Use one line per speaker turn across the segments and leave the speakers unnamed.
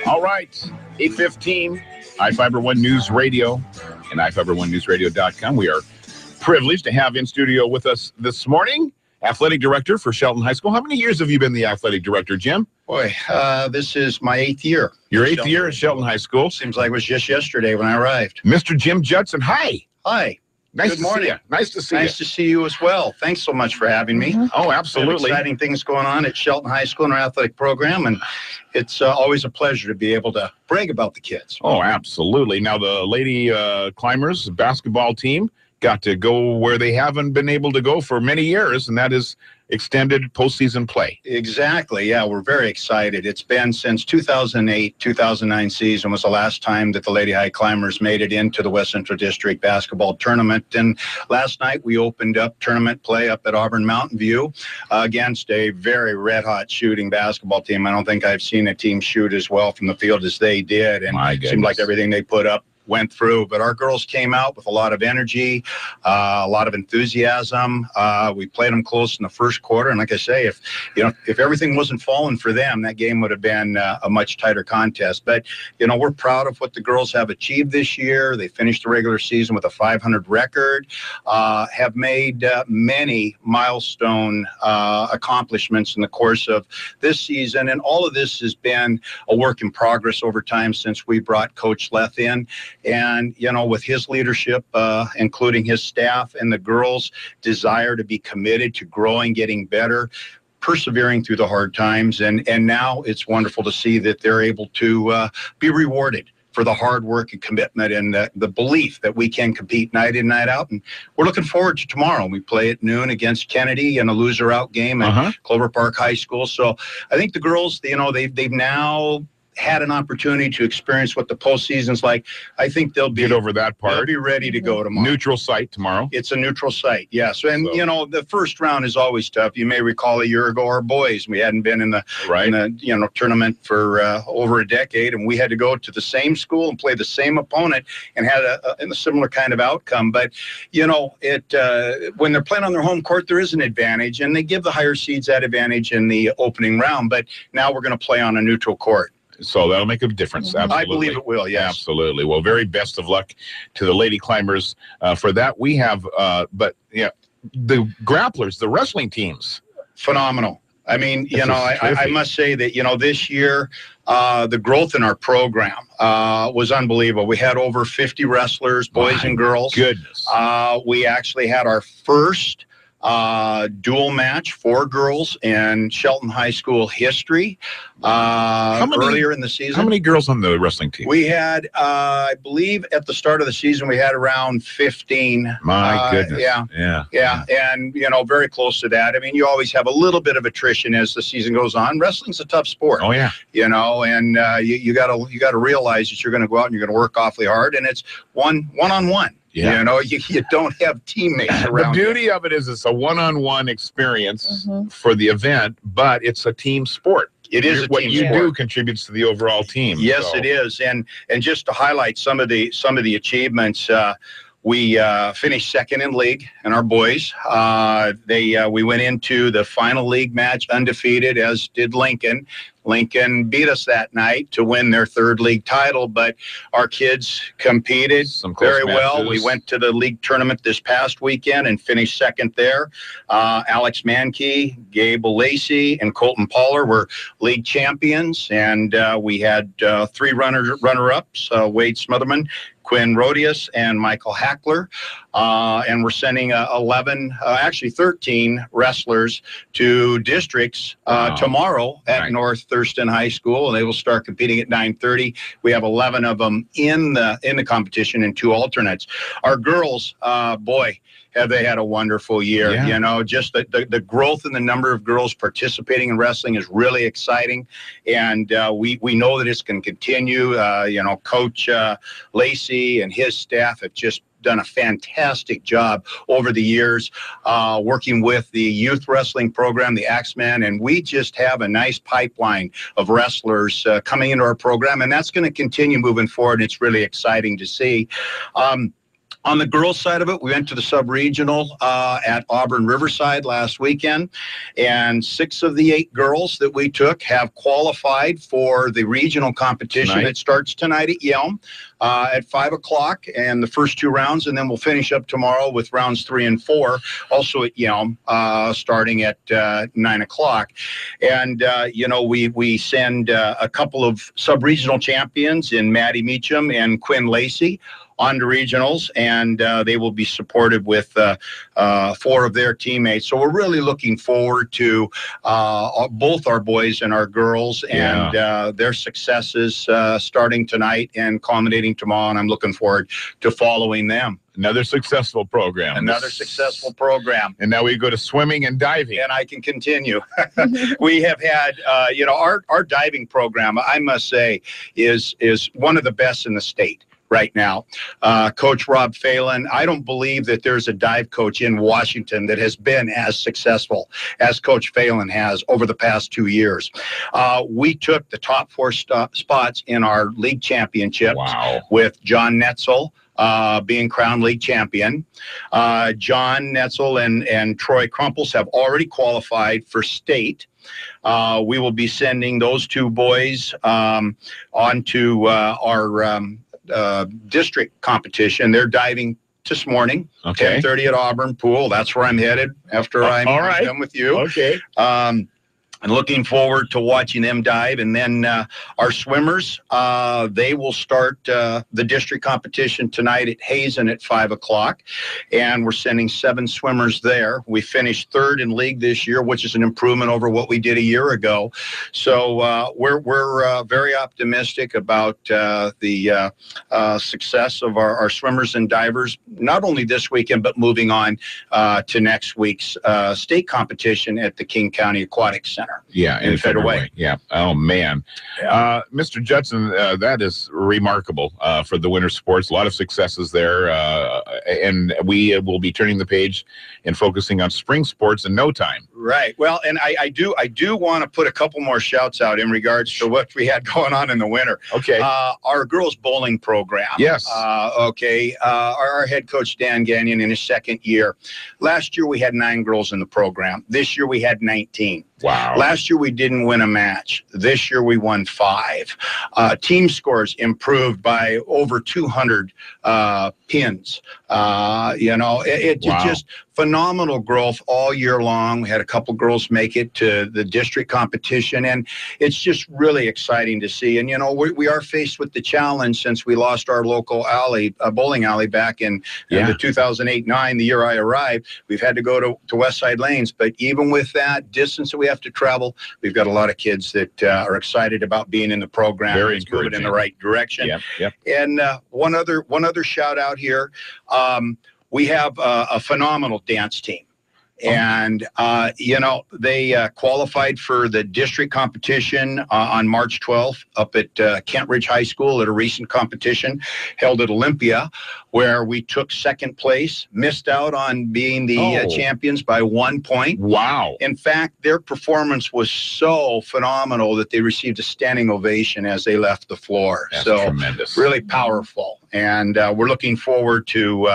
All right, 8:15, iFiber One News Radio and iFiber1newsradio.com. We are privileged to have in studio with us this morning, athletic director for Shelton High School. How many years have you been the athletic director, Jim?
Boy, this is my 8th year.
Your 8th year at Shelton High School?
Seems like it was just yesterday when I arrived.
Mr. Jim Judson, hi.
Hi.
Nice
Good
to
morning.
see you. Nice to see you.
Nice to see you as well. Thanks so much for having me.
Oh, absolutely.
Exciting things going on at Shelton High School in our athletic program, and it's always a pleasure to be able to brag about the kids.
Oh, absolutely. Now, the Lady Climbers basketball team got to go where they haven't been able to go for many years, and that is extended postseason play.
Exactly. Yeah, we're very excited. It's been since 2008-2009 season was the last time that the Lady High Climbers made it into the West Central District basketball tournament. And last night we opened up tournament play up at Auburn Mountain View against a very red-hot shooting basketball team. I don't think I've seen a team shoot as well from the field as they did. And it seemed like everything they put up went through, but our girls came out with a lot of energy, a lot of enthusiasm. We played them close in the first quarter, and like I say, if everything wasn't falling for them, that game would have been a much tighter contest. But we're proud of what the girls have achieved this year. They finished the regular season with a 500 record, have made many milestone accomplishments in the course of this season, and all of this has been a work in progress over time since we brought Coach Leth in. And, with his leadership, including his staff and the girls' desire to be committed to growing, getting better, persevering through the hard times. And now it's wonderful to see that they're able to be rewarded for the hard work and commitment and the belief that we can compete night in, night out. And we're looking forward to tomorrow. We play at noon against Kennedy in a loser-out game at Clover Park High School. So I think the girls, they've now had an opportunity to experience what the postseason's like. I think they'll be
get over that part.
They'll be ready to go tomorrow.
Neutral site tomorrow.
It's a neutral site, yes. And the first round is always tough. You may recall a year ago, our boys, we hadn't been in the tournament for over a decade, and we had to go to the same school and play the same opponent and had a similar kind of outcome. But when they're playing on their home court, there is an advantage, and they give the higher seeds that advantage in the opening round. But now we're going to play on a neutral court.
So that'll make a difference. Absolutely.
I believe it will, yes.
Absolutely. Well, very best of luck to the Lady Climbers for that. We have, the grapplers, the wrestling teams.
Phenomenal. I mean, I must say that, this year, the growth in our program was unbelievable. We had over 50 wrestlers, boys and girls.
Goodness.
We actually had our first dual match for girls in Shelton High School history earlier in the season.
How many girls on the wrestling team?
We had, I believe, at the start of the season, we had around 15.
My goodness.
Yeah. And, very close to that. I mean, you always have a little bit of attrition as the season goes on. Wrestling's a tough sport.
Oh, yeah.
And you gotta realize that you're going to go out and you're going to work awfully hard, and it's one-on-one.
Yeah.
You don't have teammates around.
The beauty of it is it's a one-on-one experience for the event, but it's a team sport.
It is a team sport.
What you do contributes to the overall team.
Yes, it is. And just to highlight some of the achievements, we finished second in league in our boys. We went into the final league match undefeated, as did Lincoln. Lincoln beat us that night to win their third league title, but our kids competed very well. We went to the league tournament this past weekend and finished second there. Alex Mankey, Gabe Lacey, and Colton Poller were league champions, and we had three runner-ups, Wade Smotherman, Quinn Rodius, and Michael Hackler. And we're sending 13 wrestlers to districts tomorrow at North Thurston High School, and they will start competing at 9:30. We have 11 of them in the competition and 2 alternates. Our girls, have they had a wonderful year. Just the growth in the number of girls participating in wrestling is really exciting, and we know that it's going to continue. Coach Lacey and his staff have just done a fantastic job over the years working with the youth wrestling program, the Axemen, and we just have a nice pipeline of wrestlers coming into our program, and that's going to continue moving forward. It's really exciting to see. On the girls' side of it, we went to the sub-regional at Auburn Riverside last weekend, and 6 of the 8 girls that we took have qualified for the regional competition that starts tonight at Yelm at 5 o'clock, and the first 2 rounds, and then we'll finish up tomorrow with rounds 3 and 4, also at Yelm, starting at 9 o'clock. And, we send a couple of sub-regional champions in Maddie Meacham and Quinn Lacey on to regionals, and they will be supported with 4 of their teammates. So we're really looking forward to both our boys and our girls and their successes starting tonight and culminating tomorrow, and I'm looking forward to following them.
Another successful program.
Another successful program.
And now we go to swimming and diving.
And I can continue. We have had, our diving program, I must say, is one of the best in the state right now. Coach Rob Phelan, I don't believe that there's a dive coach in Washington that has been as successful as Coach Phelan has over the past 2 years. We took the top 4 spots in our league championships with John Netzel being crowned league champion. John Netzel and Troy Crumples have already qualified for state. We will be sending those 2 boys on to our district competition. They're diving this morning, 10:30 at Auburn Pool. That's where I'm headed after I'm done with you.
Okay.
And looking forward to watching them dive. And then our swimmers, they will start the district competition tonight at Hazen at 5 o'clock. And we're sending 7 swimmers there. We finished 3rd in league this year, which is an improvement over what we did a year ago. So we're very optimistic about the success of our swimmers and divers, not only this weekend, but moving on to next week's state competition at the King County Aquatic Center.
Yeah, in Federal. Yeah. Oh, man.
Yeah.
Mr. Judson, that is remarkable for the winter sports. A lot of successes there. And we will be turning the page and focusing on spring sports in no time.
Right. Well, and I do want to put a couple more shouts out in regards to what we had going on in the winter.
Okay.
Our girls bowling program.
Yes.
Our head coach, Dan Gagnon, in his 2nd year. Last year, we had 9 girls in the program. This year, we had 19.
Wow.
Last year, we didn't win a match. This year, we won 5. Team scores improved by over 200 pins. It's just phenomenal growth all year long. We had a couple girls make it to the district competition, and it's just really exciting to see. And, we are faced with the challenge since we lost our local bowling alley back in the 2008-9, the year I arrived. We've had to go to West Side Lanes. But even with that distance that we have to travel, we've got a lot of kids that are excited about being in the program.
Very
it's moving in the right direction.
Yep.
And one other shout out here. We have a phenomenal dance team. And, they qualified for the district competition on March 12th up at Kent Ridge High School at a recent competition held at Olympia, where we took 2nd place, missed out on being the champions by 1 point.
Wow.
In fact, their performance was so phenomenal that they received a standing ovation as they left the floor.
That's
so
tremendous.
Really powerful. And we're looking forward to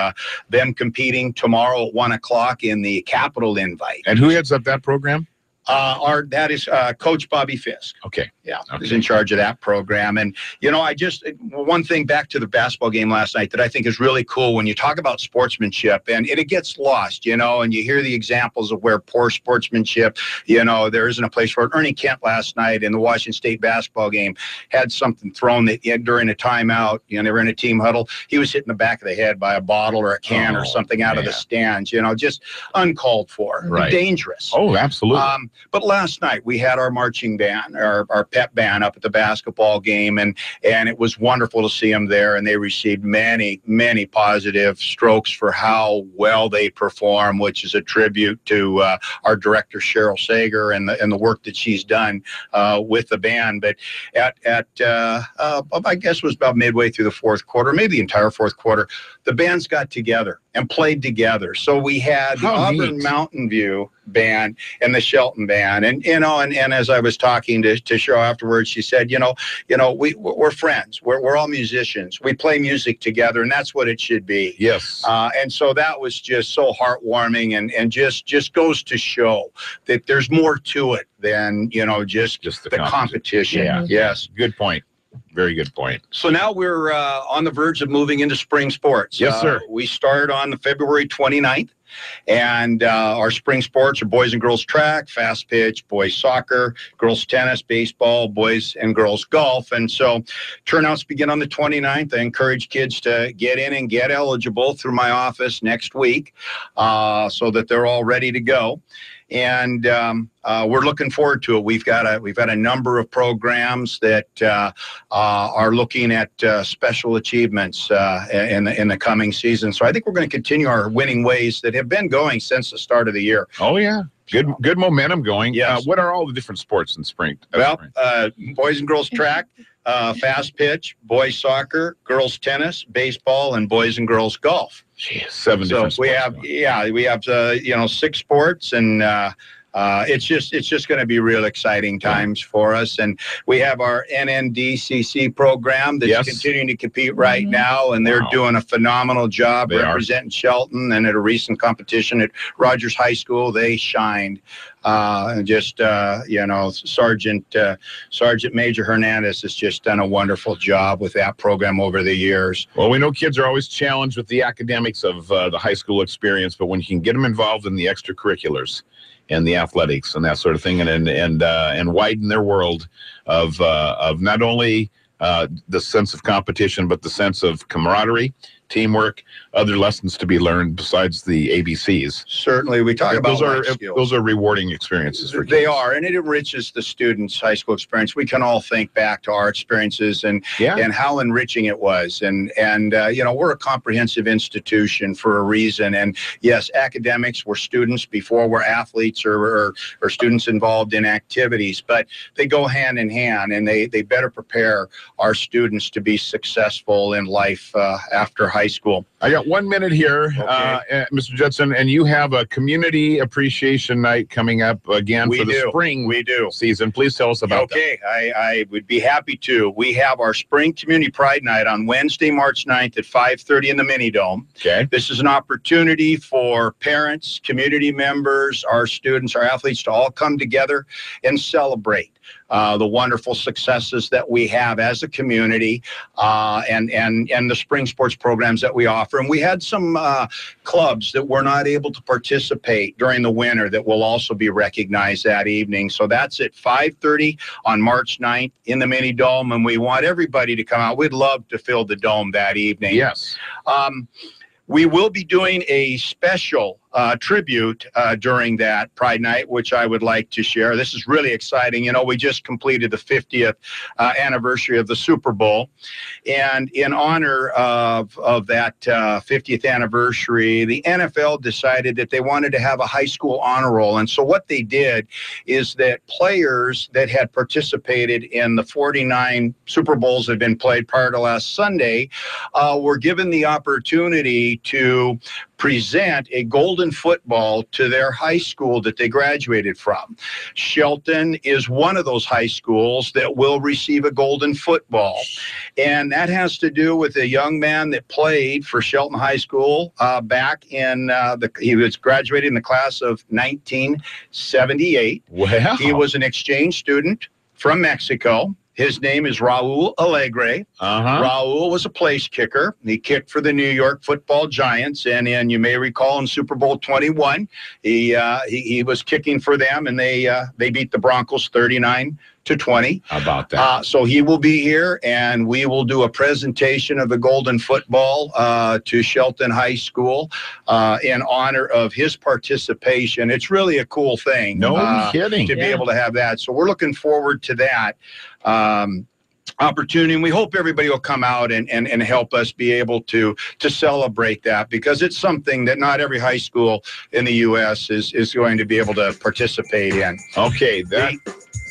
them competing tomorrow at 1 o'clock in the Capital Invite.
And who heads up that program?
That is Coach Bobby Fisk.
Okay.
Yeah, who's in charge of that program. And, one thing back to the basketball game last night that I think is really cool when you talk about sportsmanship, and it gets lost, and you hear the examples of where poor sportsmanship, there isn't a place for it. Ernie Kent last night in the Washington State basketball game had something thrown that during a timeout, they were in a team huddle. He was hit in the back of the head by a bottle or a can or something out of the stands, just uncalled for, dangerous.
Oh, absolutely.
But last night we had our marching band, our pep band up at the basketball game, and it was wonderful to see them there, and they received many, many positive strokes for how well they perform, which is a tribute to our director, Cheryl Sager, and the work that she's done with the band. But I guess it was about midway through the 4th quarter, maybe the entire 4th quarter, the bands got together and played together. So we had the Auburn Mountain View band and the Shelton band, and as I was talking to Cheryl afterwards, she said, we're friends. We're all musicians. We play music together, and that's what it should be.
Yes.
And so that was just so heartwarming, and just goes to show that there's more to it than just the competition.
Yeah.
Yes.
Good point. Very good point.
So now we're on the verge of moving into spring sports.
Yes, sir.
We start on February 29th, and our spring sports are boys and girls track, fast pitch, boys soccer, girls tennis, baseball, boys and girls golf. And so turnouts begin on the 29th. I encourage kids to get in and get eligible through my office next week so that they're all ready to go. And we're looking forward to it. We've got a number of programs that are looking at special achievements in the coming season. So I think we're going to continue our winning ways that have been going since the start of the year.
Oh yeah, good momentum going.
Yes.
What are all the different sports in spring?
Well, boys and girls track, fast pitch, boys soccer, girls tennis, baseball, and boys and girls golf.
Jeez, 7 different sports.
We have 6 sports, and it's just going to be real exciting times for us. And we have our NNDCC program that's continuing to compete right now, and they're doing a phenomenal job representing Shelton. And at a recent competition at Rogers High School, they shined. Sergeant Major Hernandez has just done a wonderful job with that program over the years.
Well, we know kids are always challenged with the academics of the high school experience, but when you can get them involved in the extracurriculars and the athletics and that sort of thing, and widen their world of not only the sense of competition, but the sense of camaraderie, teamwork, other lessons to be learned besides the ABCs.
Certainly, we talk about
those are rewarding experiences for kids.
They are, and it enriches the students' high school experience. We can all think back to our experiences and how enriching it was. And we're a comprehensive institution for a reason. And yes, academics, we're students before we're athletes or students involved in activities, but they go hand in hand, and they better prepare our students to be successful in life after high school.
I got 1 minute here, Mr. Judson, and you have a community appreciation night coming up again for the spring season. Please tell us about that.
Okay, I would be happy to. We have our Spring Community Pride Night on Wednesday, March 9th at 5:30 in the Mini Dome.
Okay.
This is an opportunity for parents, community members, our students, our athletes to all come together and celebrate the wonderful successes that we have as a community, and the spring sports programs that we offer. And we had some clubs that were not able to participate during the winter that will also be recognized that evening. So that's at 5:30 on March 9th in the Mini Dome, and we want everybody to come out. We'd love to fill the dome that evening.
Yes.
We will be doing a special tribute during that Pride Night, which I would like to share. This is really exciting. We just completed the 50th anniversary of the Super Bowl. And in honor of that 50th anniversary, the NFL decided that they wanted to have a high school honor roll. And so what they did is that players that had participated in the 49 Super Bowls that had been played prior to last Sunday were given the opportunity to present a golden football to their high school that they graduated from. Shelton is one of those high schools that will receive a golden football. And that has to do with a young man that played for Shelton High School back in, he was graduating in the class of 1978.
Wow.
He was an exchange student from Mexico. His name is Raul Alegre. Raul was a place kicker. He kicked for the New York Football Giants, and you may recall in Super Bowl 21, he was kicking for them, and they beat the Broncos 39-20.
How about that?
So he will be here, and we will do a presentation of the golden football to Shelton High School in honor of his participation. It's really a cool thing.
No kidding.
To be able to have that. So we're looking forward to that opportunity, and we hope everybody will come out and help us be able to celebrate that, because it's something that not every high school in the U.S. is going to be able to participate in.
Okay,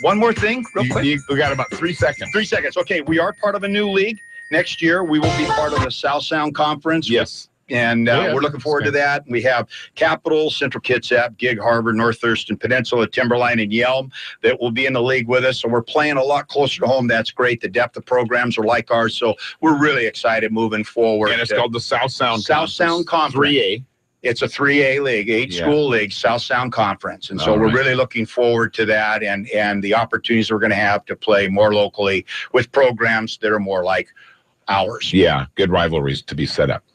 one more thing, real quick.
We got about 3 seconds.
3 seconds. Okay, we are part of a new league. Next year, we will be part of the South Sound Conference.
Yes.
And
Yeah,
we're looking forward to that. We have Capital, Central Kitsap, Gig Harbor, North Thurston Peninsula, Timberline, and Yelm that will be in the league with us. So we're playing a lot closer to home. That's great. The depth of programs are like ours. So we're really excited moving forward.
And it's called the South Sound
Sound Conference.
3A.
It's a 3A league, 8-school league, South Sound Conference. And so we're really looking forward to that and the opportunities we're going to have to play more locally with programs that are more like ours.
Yeah, good rivalries to be set up.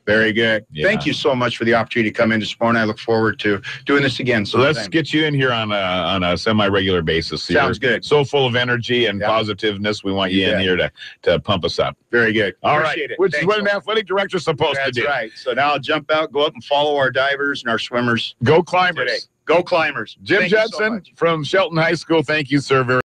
Very good. Yeah. Thank you so much for the opportunity to come in this morning. I look forward to doing this again.
So let's get you in here on a semi-regular basis.
Sounds good.
So full of energy and positiveness. We want you in here to pump us up.
Very good.
All right. Which is what an athletic director is supposed to do.
That's right. So now I'll jump out, go up and follow our divers and our swimmers.
Go Climbers.
Today. Go Climbers.
Jim Judson from Shelton High School. Thank you, sir.